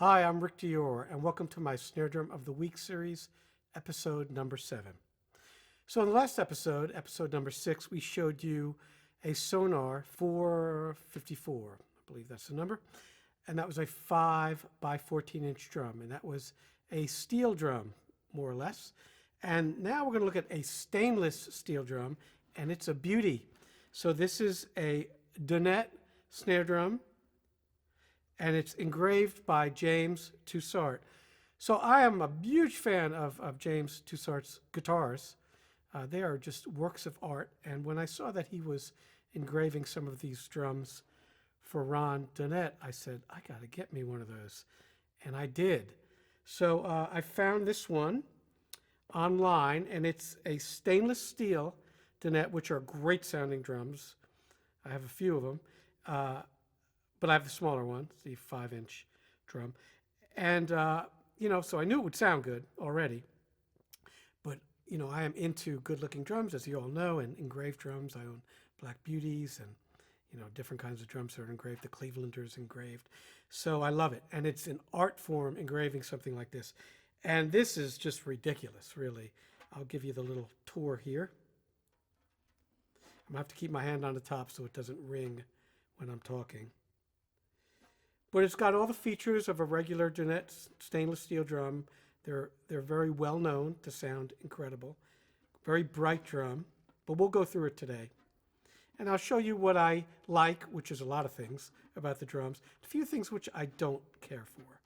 Hi, I'm Rick Dior, and welcome to my Snare Drum of the Week series, episode number 7. So in the last episode, episode number 6, we showed you a Sonar 454, I believe that's the number, and that was a 5 by 14-inch drum, and that was a steel drum, more or less. And now we're going to look at a stainless steel drum, and it's a beauty. So this is a Dunnett Snare Drum, and it's engraved by James Trussart. So I am a huge fan of James Trussart's guitars. They are just works of art. And when I saw that he was engraving some of these drums for Ron Dunnett, I said, I got to get me one of those. And I did. So I found this one online, and it's a stainless steel Dunnett, which are great sounding drums. I have a few of them. But I have the smaller one, the 5-inch drum. And, so I knew it would sound good already. But, I am into good-looking drums, as you all know, and engraved drums. I own Black Beauties and, different kinds of drums that are engraved. The Clevelanders engraved. So I love it. And it's an art form engraving something like this. And this is just ridiculous, really. I'll give you the little tour here. I'm going to have to keep my hand on the top so it doesn't ring when I'm talking. But it's got all the features of a regular Dunnett stainless steel drum. They're very well known to sound incredible. Very bright drum, but we'll go through it today. And I'll show you what I like, which is a lot of things about the drums, a few things which I don't care for.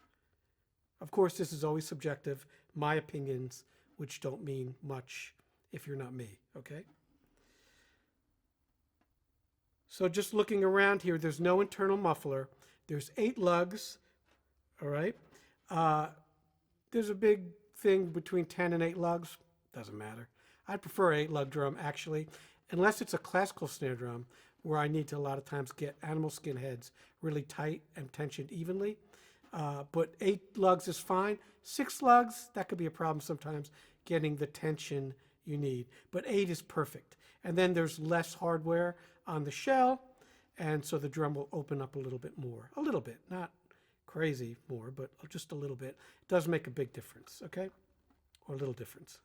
Of course, this is always subjective, my opinions, which don't mean much if you're not me, okay? So just looking around here, there's no internal muffler. There's 8 lugs, all right? There's a big thing between 10 and 8 lugs. Doesn't matter. I'd prefer an 8-lug drum, actually, unless it's a classical snare drum where I need to a lot of times get animal skin heads really tight and tensioned evenly. But 8 lugs is fine. 6 lugs, that could be a problem sometimes, getting the tension you need. But 8 is perfect. And then there's less hardware on the shell, and so the drum will open up a little bit more. A little bit, not crazy more, but just a little bit. It does make a big difference, okay? Or a little difference.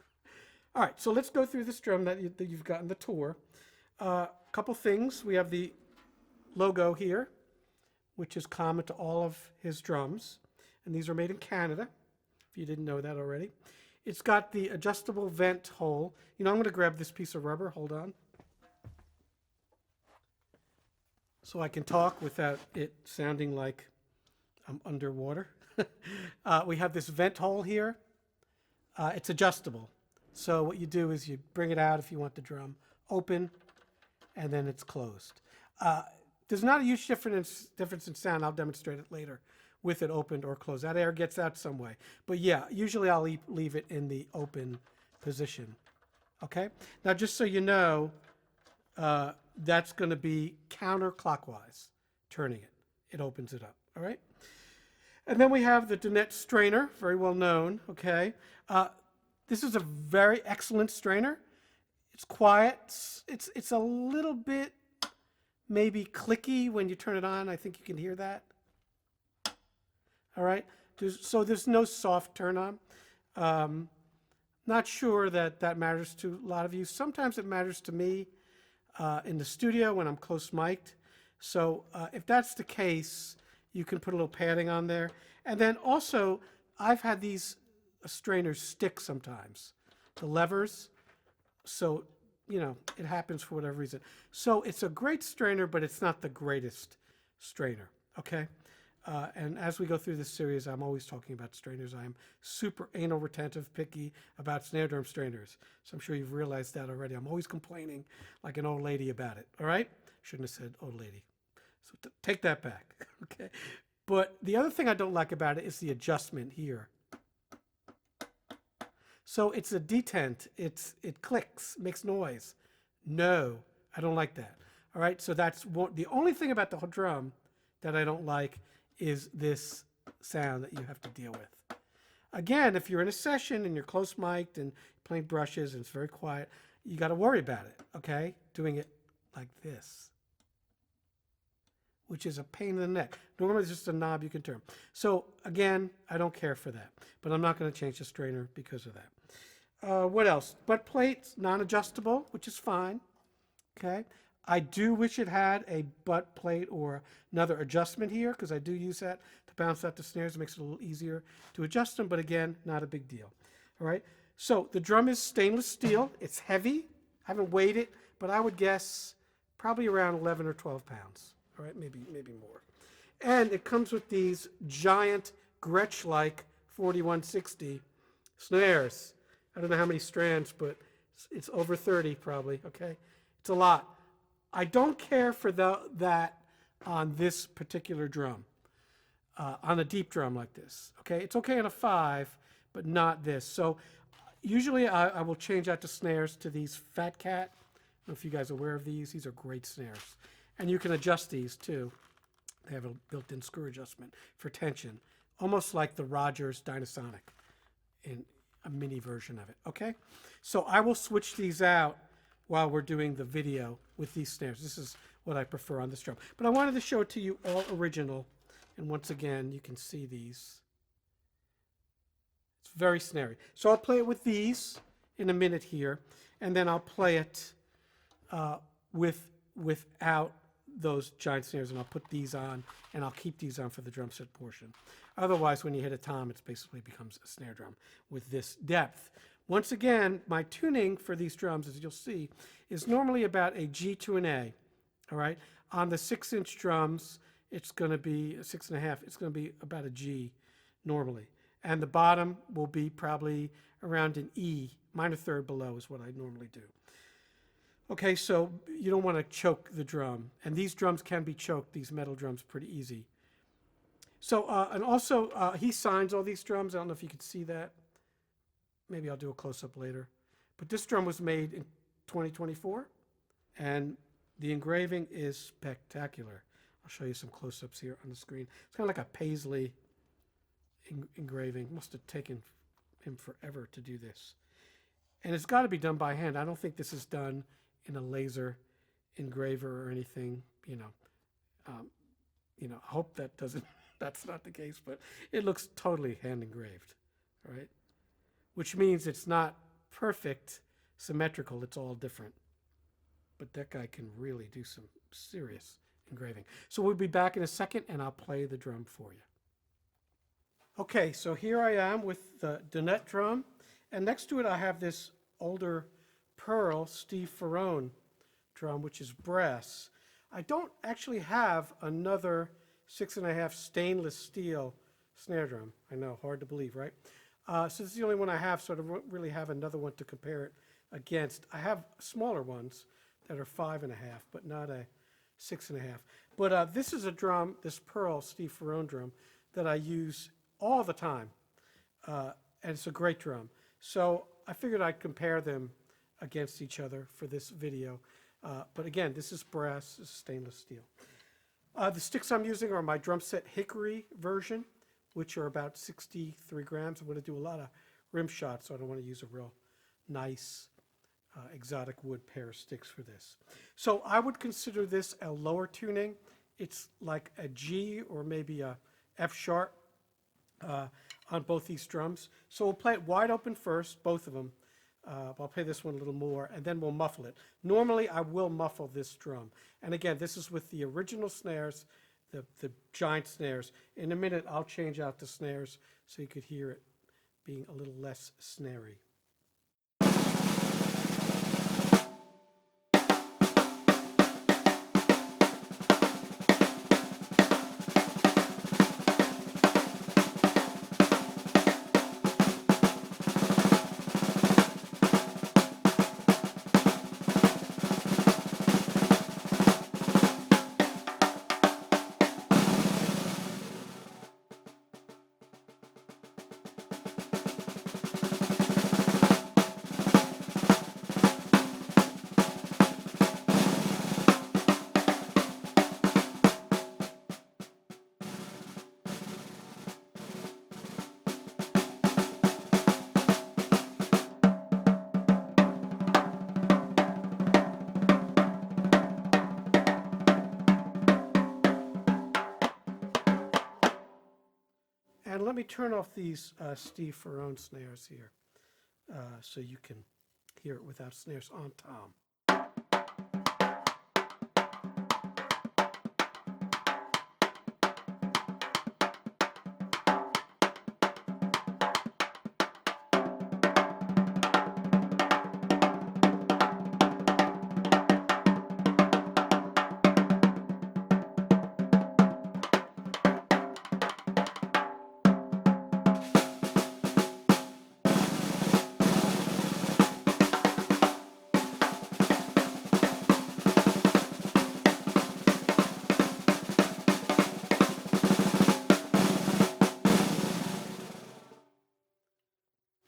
All right, so let's go through this drum that you've got in the tour. A couple things. We have the logo here, which is common to all of his drums. And these are made in Canada, if you didn't know that already. It's got the adjustable vent hole. I'm going to grab this piece of rubber. Hold on. So I can talk without it sounding like I'm underwater. We have this vent hole here. It's adjustable. So what you do is you bring it out if you want the drum open, and then it's closed. There's not a huge difference in sound. I'll demonstrate it later with it opened or closed. That air gets out some way. But yeah, usually I'll leave it in the open position. Okay? Now just so you know, that's going to be counterclockwise, turning it. It opens it up, all right? And then we have the Dunnett Strainer, very well known, okay? This is a very excellent strainer. It's quiet. It's a little bit maybe clicky when you turn it on. I think you can hear that. All right? There's no soft turn on. Not sure that matters to a lot of you. Sometimes it matters to me. In the studio when I'm close mic'd. So if that's the case, you can put a little padding on there. And then also, I've had these strainers stick sometimes, the levers. So, it happens for whatever reason. So it's a great strainer, but it's not the greatest strainer, okay? And as we go through this series, I'm always talking about strainers. I am super anal retentive, picky about snare drum strainers. So I'm sure you've realized that already. I'm always complaining like an old lady about it, all right? Shouldn't have said old lady. So take that back, okay? But the other thing I don't like about it is the adjustment here. So it's a detent. It clicks, makes noise. No, I don't like that. All right, so that's the only thing about the whole drum that I don't like is this sound that you have to deal with. Again, if you're in a session and you're close mic'd and playing brushes and it's very quiet, you got to worry about it, okay? Doing it like this which is a pain in the neck. Normally it's just a knob you can turn. So again, I don't care for that, but I'm not going to change the strainer because of that. What else? Butt plates, non-adjustable, which is fine. Okay. I do wish it had a butt plate or another adjustment here, because I do use that to bounce out the snares. It makes it a little easier to adjust them, but again, not a big deal. All right. So the drum is stainless steel. It's heavy. I haven't weighed it, but I would guess probably around 11 or 12 pounds. All right, maybe more. And it comes with these giant Gretsch-like 4160 snares. I don't know how many strands, but it's over 30 probably, okay? It's a lot. I don't care for that on this particular drum, on a deep drum like this, okay? It's okay on a 5, but not this. So usually I will change out the snares to these Fat Cat. I don't know if you guys are aware of these. These are great snares. And you can adjust these too. They have a built-in screw adjustment for tension, almost like the Rogers Dynasonic in a mini version of it, okay? So I will switch these out while we're doing the video with these snares. This is what I prefer on this drum. But I wanted to show it to you all original. And once again, you can see these. It's very snary. So I'll play it with these in a minute here, and then I'll play it without those giant snares, and I'll put these on, and I'll keep these on for the drum set portion. Otherwise, when you hit a tom, it basically becomes a snare drum with this depth. Once again, my tuning for these drums, as you'll see, is normally about a G to an A. All right. On the 6-inch drums, it's going to be a 6.5. It's going to be about a G normally, and the bottom will be probably around an E. Minor third below is what I normally do. Okay, so you don't want to choke the drum. And these drums can be choked, these metal drums, pretty easy. So, and also, he signs all these drums. I don't know if you can see that. Maybe I'll do a close-up later. But this drum was made in 2024, and the engraving is spectacular. I'll show you some close-ups here on the screen. It's kind of like a paisley engraving. Must have taken him forever to do this. And it's got to be done by hand. I don't think this is done in a laser engraver or anything, you know. I hope that doesn't, that's not the case, but it looks totally hand engraved, all right? Which means it's not perfect, symmetrical, it's all different. But that guy can really do some serious engraving. So we'll be back in a second, and I'll play the drum for you. Okay, so here I am with the Dunnett drum, and next to it I have this older pearl Steve Ferrone drum, which is brass. I don't actually have another 6.5 stainless steel snare drum. I know, hard to believe, right? So this is the only one I have, so I don't really have another one to compare it against. I have smaller ones that are 5.5, but not a 6.5. But this is a drum, this pearl Steve Ferrone drum, that I use all the time, and it's a great drum. So I figured I'd compare them against each other for this video. But again, this is brass, this is stainless steel. The sticks I'm using are my drum set hickory version, which are about 63 grams. I'm going to do a lot of rim shots, so I don't want to use a real nice exotic wood pair of sticks for this. So I would consider this a lower tuning. It's like a G or maybe a F sharp on both these drums. So we'll play it wide open first, both of them. I'll play this one a little more, and then we'll muffle it. Normally, I will muffle this drum. And again, this is with the original snares, the giant snares. In a minute, I'll change out the snares so you could hear it being a little less snary. let me turn off these Steve Ferrone snares here so you can hear it without snares on tom.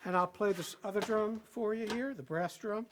And I'll play this other drum for you here, the brass drum.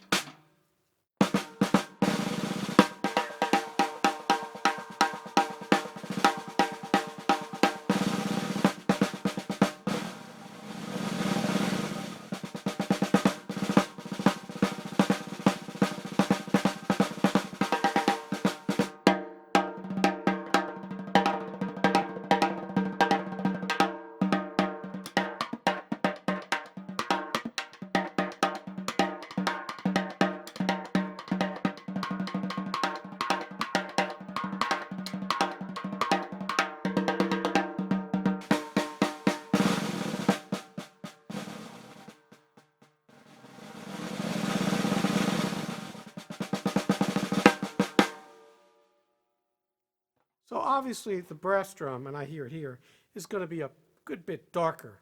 So obviously the brass drum, and I hear it here, is going to be a good bit darker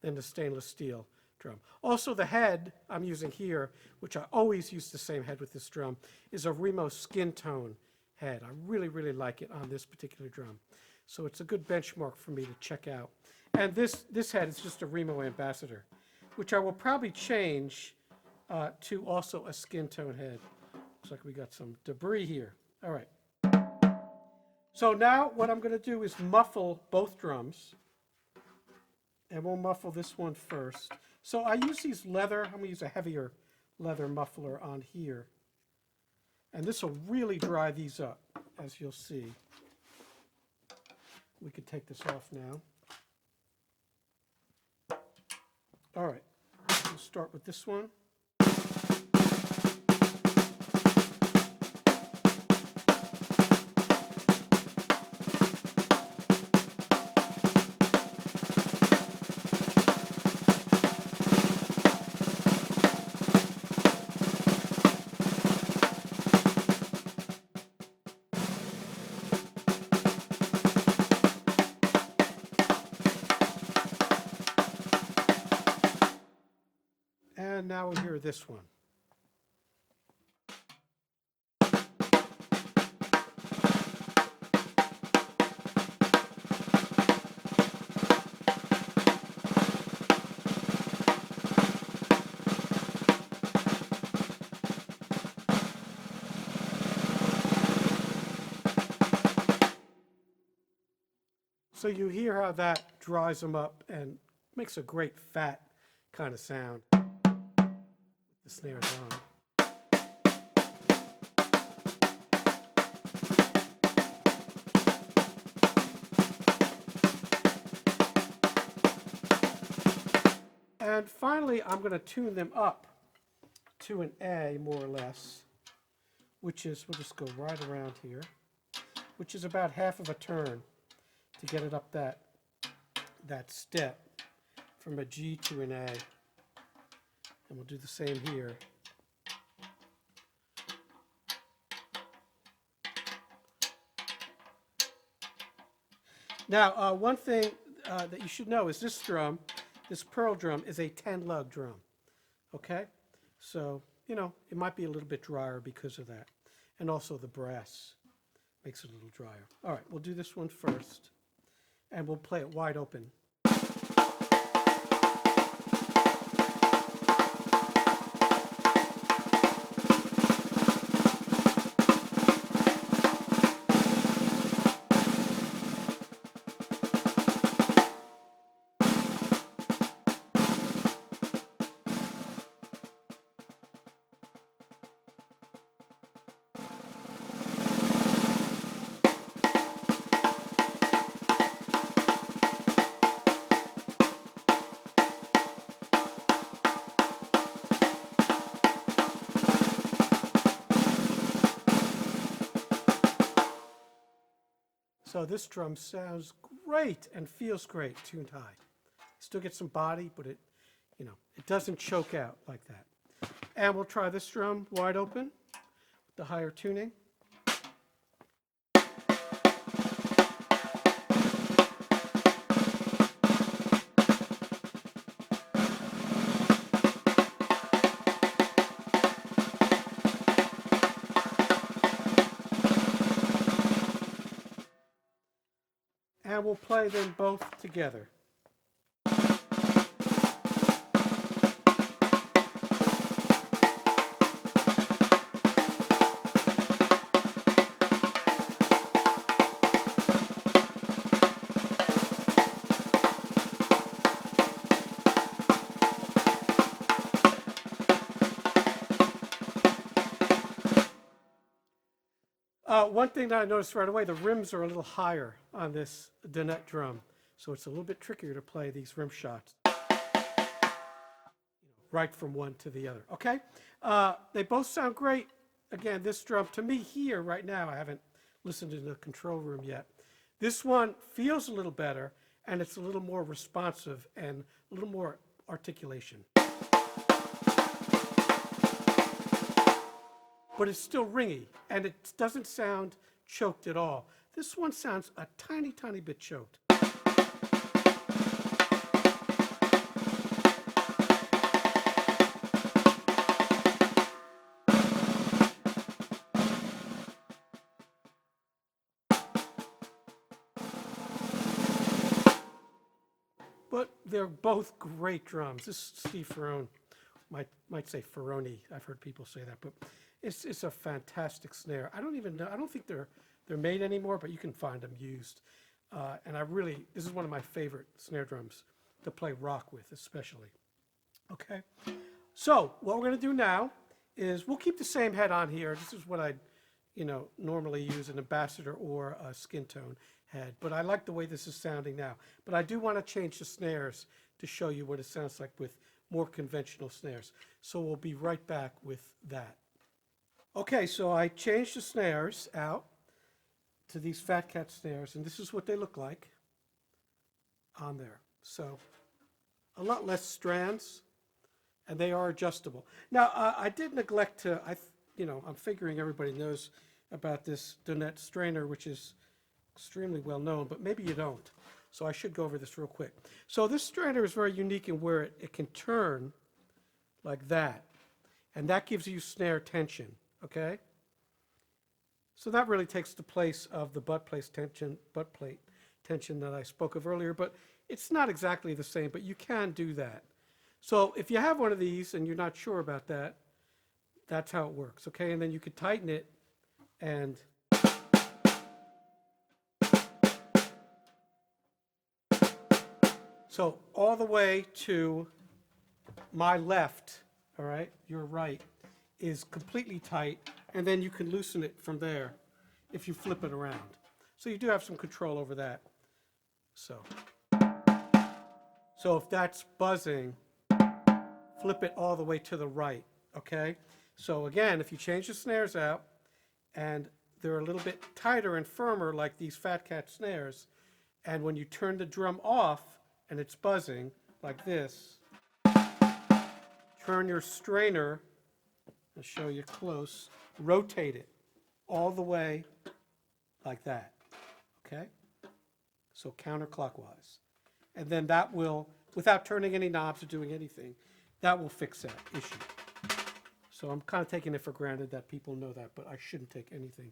than the stainless steel drum. Also the head I'm using here, which I always use the same head with this drum, is a Remo skin tone head. I really, really like it on this particular drum. So it's a good benchmark for me to check out. And this head is just a Remo Ambassador, which I will probably change to also a skin tone head. Looks like we got some debris here. All right. So now what I'm going to do is muffle both drums. And we'll muffle this one first. So I use these leather, I'm going to use a heavier leather muffler on here. And this will really dry these up, as you'll see. We could take this off now. All right, we'll start with this one. And now we hear this one. So you hear how that dries them up and makes a great fat kind of sound. The snare drum. And finally, I'm going to tune them up to an A, more or less, which is, we'll just go right around here, which is about half of a turn to get it up that step from a G to an A. And we'll do the same here. Now, one thing that you should know is this drum, this pearl drum, is a 10-lug drum. Okay? So, you know, it might be a little bit drier because of that. And also the brass makes it a little drier. All right, we'll do this one first. And we'll play it wide open. So this drum sounds great and feels great tuned high. Still get some body, but it doesn't choke out like that. And we'll try this drum wide open with the higher tuning. And we'll play them both together. One thing that I noticed right away, the rims are a little higher on this Dunnett drum, so it's a little bit trickier to play these rim shots right from one to the other. Okay, they both sound great. Again, this drum to me here right now, I haven't listened to the control room yet. This one feels a little better, and it's a little more responsive and a little more articulation. But it's still ringy, and it doesn't sound choked at all. This one sounds a tiny, tiny bit choked. But they're both great drums. This is Steve Ferrone. Might say Ferrone. I've heard people say that, but it's a fantastic snare. I don't even know. I don't think they're made anymore, but you can find them used. And this is one of my favorite snare drums to play rock with, especially. Okay. So what we're going to do now is we'll keep the same head on here. This is what I, normally use, an ambassador or a skin tone head. But I like the way this is sounding now. But I do want to change the snares to show you what it sounds like with more conventional snares. So we'll be right back with that. Okay, so I changed the snares out to these Fat Cat snares, and this is what they look like on there. So a lot less strands, and they are adjustable. Now, I did neglect to, I'm figuring everybody knows about this Dunnett Strainer, which is extremely well known, but maybe you don't. So I should go over this real quick. So this strainer is very unique in where it can turn like that, and that gives you snare tension, okay? So that really takes the place of the butt plate tension that I spoke of earlier, but it's not exactly the same, but you can do that. So if you have one of these and you're not sure about that, that's how it works, okay? And then you could tighten it and so all the way to my left, all right, your right, is completely tight, and then you can loosen it from there if you flip it around. So you do have some control over that. So if that's buzzing, flip it all the way to the right, okay? So again, if you change the snares out, and they're a little bit tighter and firmer like these Fat Cat snares, and when you turn the drum off, and it's buzzing like this, turn your strainer, I'll show you close, rotate it all the way like that, okay? So counterclockwise. And then that will, without turning any knobs or doing anything, that will fix that issue. So I'm kind of taking it for granted that people know that, but I shouldn't take anything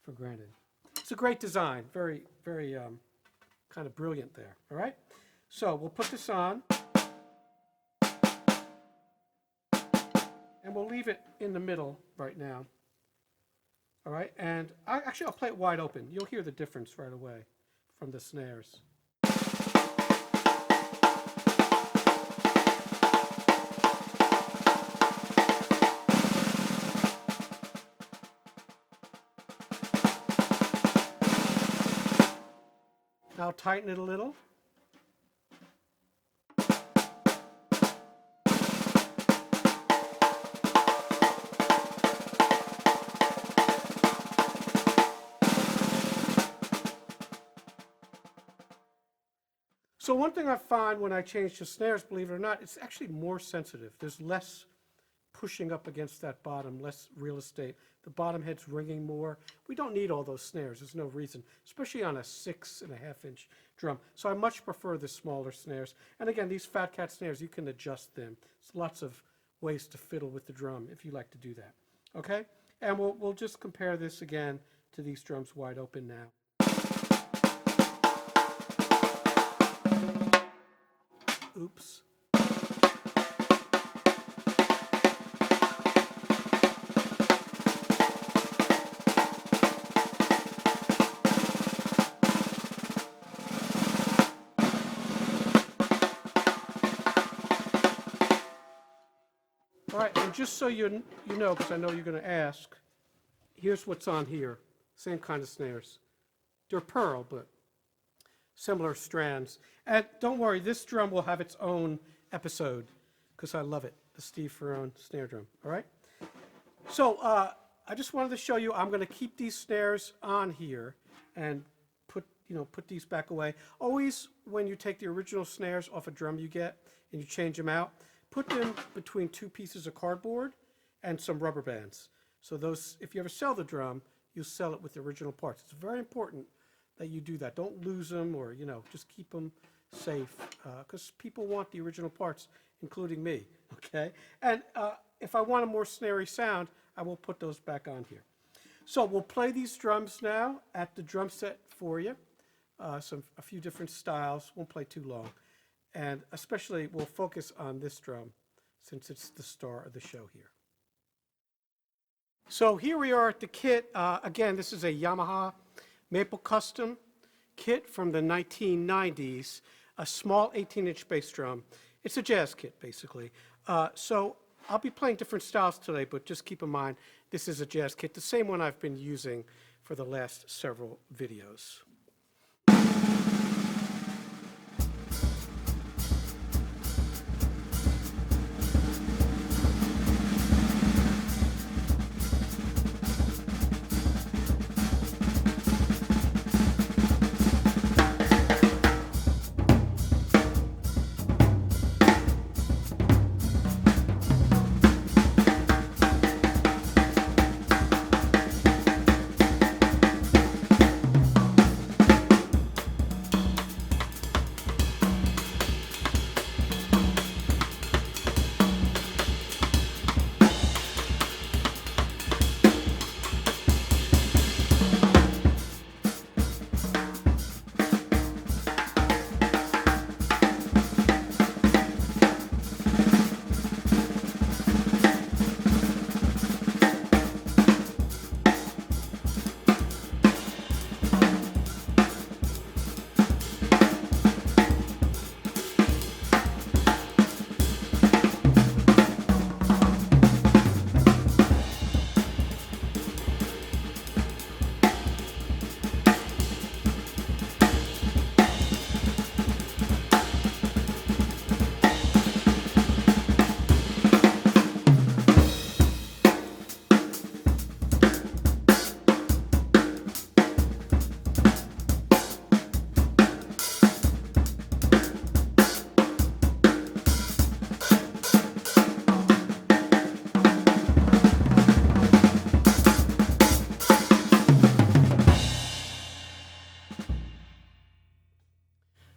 for granted. It's a great design, very, very kind of brilliant there, all right? So we'll put this on, and we'll leave it in the middle right now. All right, and I'll play it wide open. You'll hear the difference right away from the snares. Now tighten it a little. So one thing I find when I change to snares, believe it or not, it's actually more sensitive. There's less pushing up against that bottom, less real estate. The bottom head's ringing more. We don't need all those snares. There's no reason, especially on a 6.5-inch drum. So I much prefer the smaller snares. And again, these Fat Cat snares, you can adjust them. There's lots of ways to fiddle with the drum if you like to do that. Okay? And we'll just compare this again to these drums wide open now. Oops. All right, and just so you know, because I know you're going to ask, here's what's on here. Same kind of snares. They're pearl, but similar strands. And don't worry, this drum will have its own episode because I love it, the Steve Ferrone snare drum. All right? So I just wanted to show you, I'm going to keep these snares on here and put these back away. Always, when you take the original snares off a drum you get and you change them out, put them between two pieces of cardboard and some rubber bands. So those, if you ever sell the drum, you'll sell it with the original parts. It's very important that you do that. Don't lose them, or just keep them safe, because people want the original parts, including me. Okay, and if I want a more snary sound, I will put those back on here. So we'll play these drums now at the drum set for you. A few different styles. Won't play too long, and especially we'll focus on this drum since it's the star of the show here. So here we are at the kit. Again, this is a Yamaha Maple Custom kit from the 1990s, a small 18-inch bass drum. It's a jazz kit, basically. So I'll be playing different styles today, but just keep in mind, this is a jazz kit, the same one I've been using for the last several videos.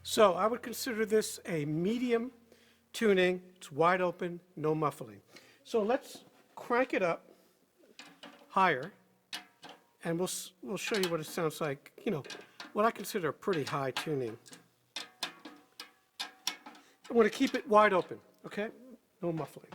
So I would consider this a medium tuning. It's wide open, no muffling. So let's crank it up higher, and we'll show you what it sounds like, what I consider a pretty high tuning. I want to keep it wide open, okay? No muffling.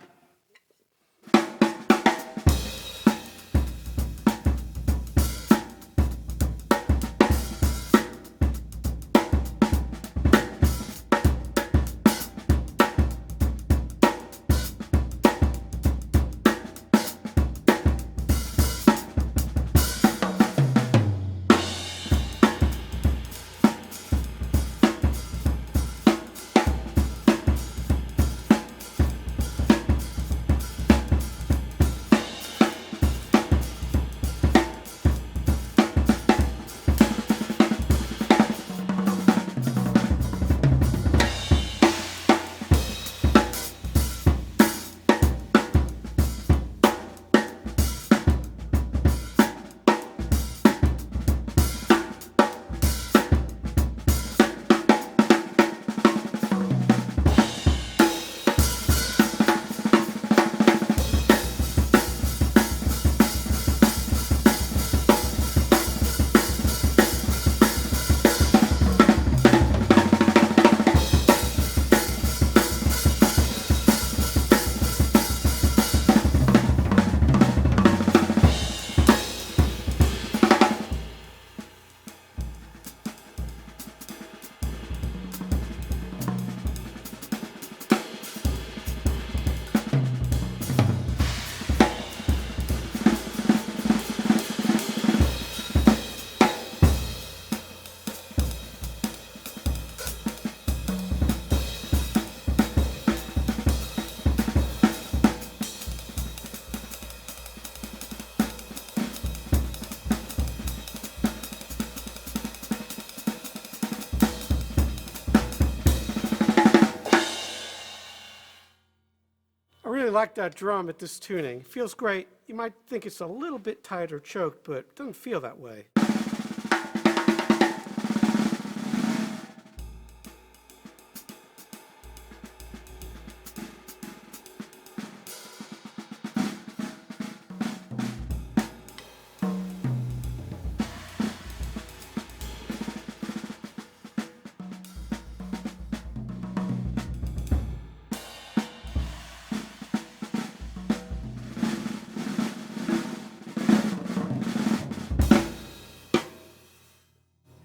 like that drum at this tuning. It feels great. You might think it's a little bit tight or choked, but it doesn't feel that way.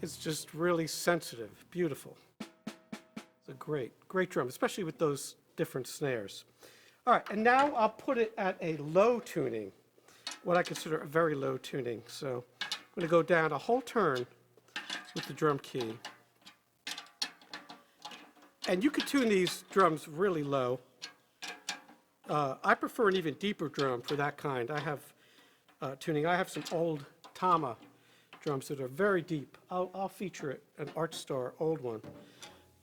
It's just really sensitive, beautiful. It's a great drum, especially with those different snares. All right, and now I'll put it at a low tuning, what I consider a very low tuning. So I'm going to go down a whole turn with the drum key. And you could tune these drums really low. I prefer an even deeper drum for that kind. I have tuning. I have some old Tama drums that are very deep. I'll feature it, an Art Star old one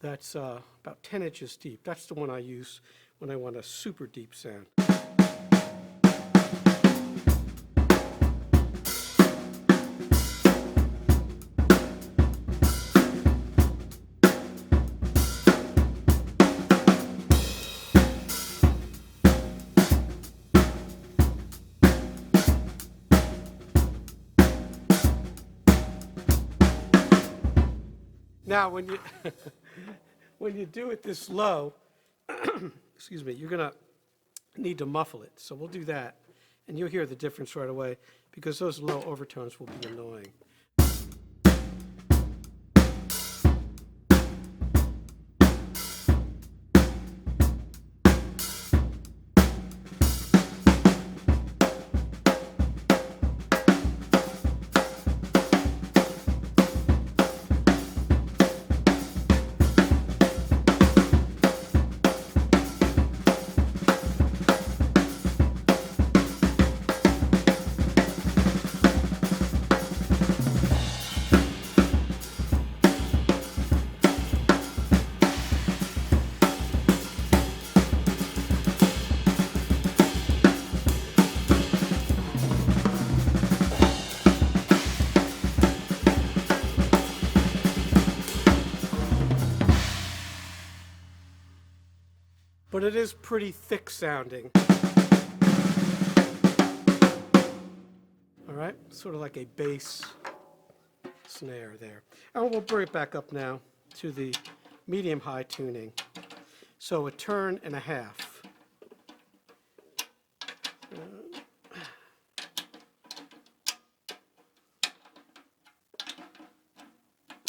that's about 10 inches deep. That's the one I use when I want a super deep sound. Now, when you when you do it this low, excuse me, you're gonna need to muffle it. So we'll do that, and you'll hear the difference right away because those low overtones will be annoying. But it is pretty thick sounding. All right, sort of like a bass snare there. And we'll bring it back up now to the medium-high tuning. So a turn and a half.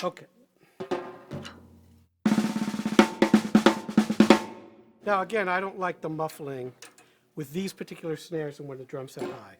Okay. Now again, I don't like the muffling with these particular snares and when the drum's set high.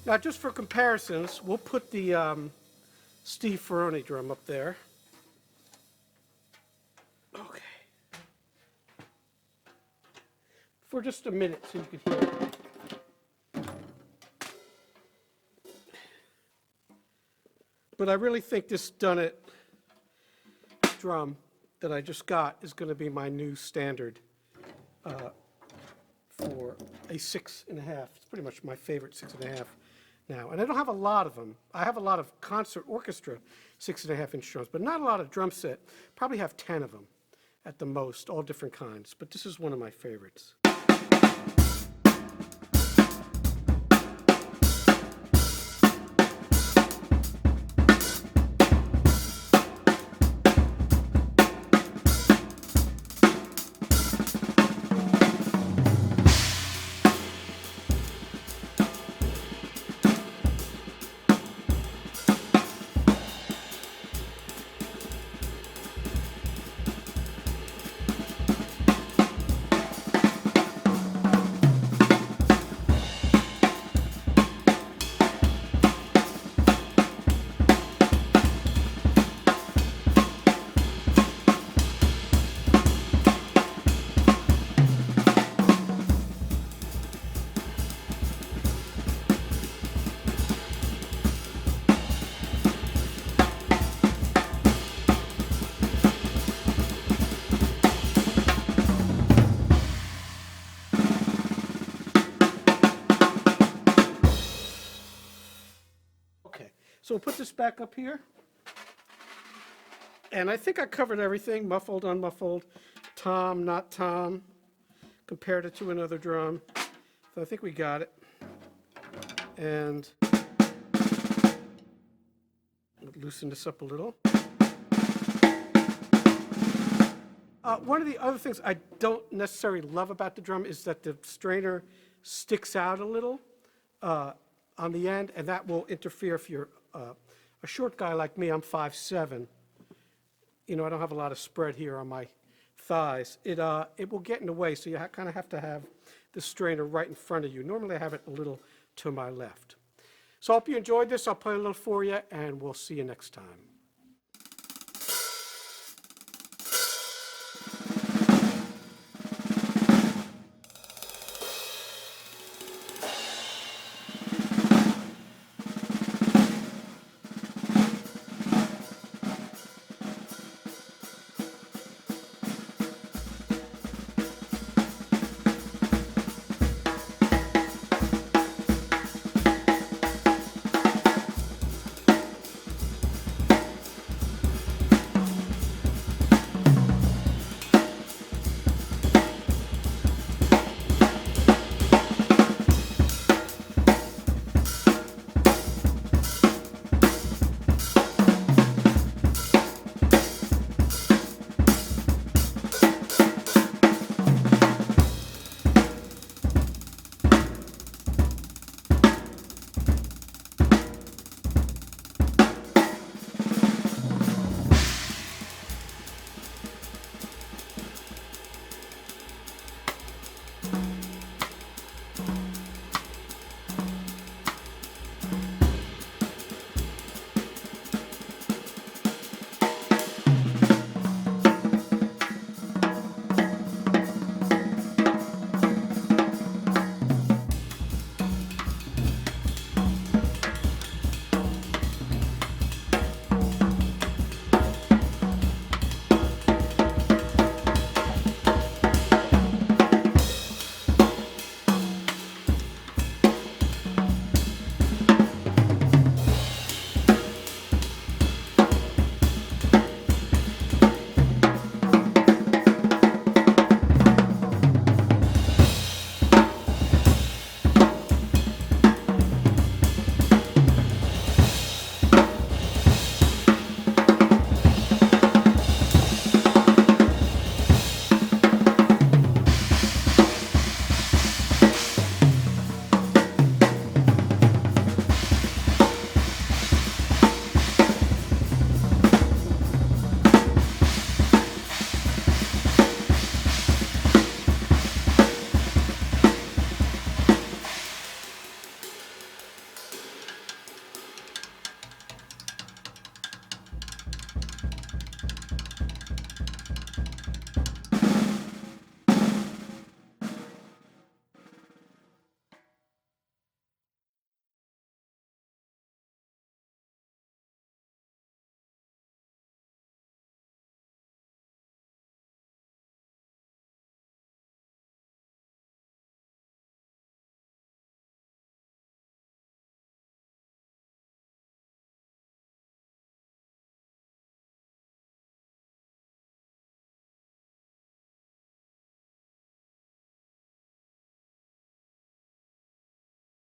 Now, just for comparisons, we'll put the Steve Ferrone drum up there. Okay. For just a minute so you can hear it. But I really think this Dunnett drum that I just got is going to be my new standard for a 6.5. It's pretty much my favorite 6.5 now. And I don't have a lot of them. I have a lot of concert orchestra 6.5-inch drums, but not a lot of drum set. Probably have 10 of them at the most, all different kinds. But this is one of my favorites. So we'll put this back up here. And I think I covered everything, muffled, unmuffled, tom, not tom, compared it to another drum. So I think we got it. And loosen this up a little. One of the other things I don't necessarily love about the drum is that the strainer sticks out a little on the end, and that will interfere if you're a short guy like me. I'm 5'7". You know, I don't have a lot of spread here on my thighs. It will get in the way, so you kind of have to have the strainer right in front of you. Normally I have it a little to my left. So I hope you enjoyed this. I'll play a little for you, and we'll see you next time.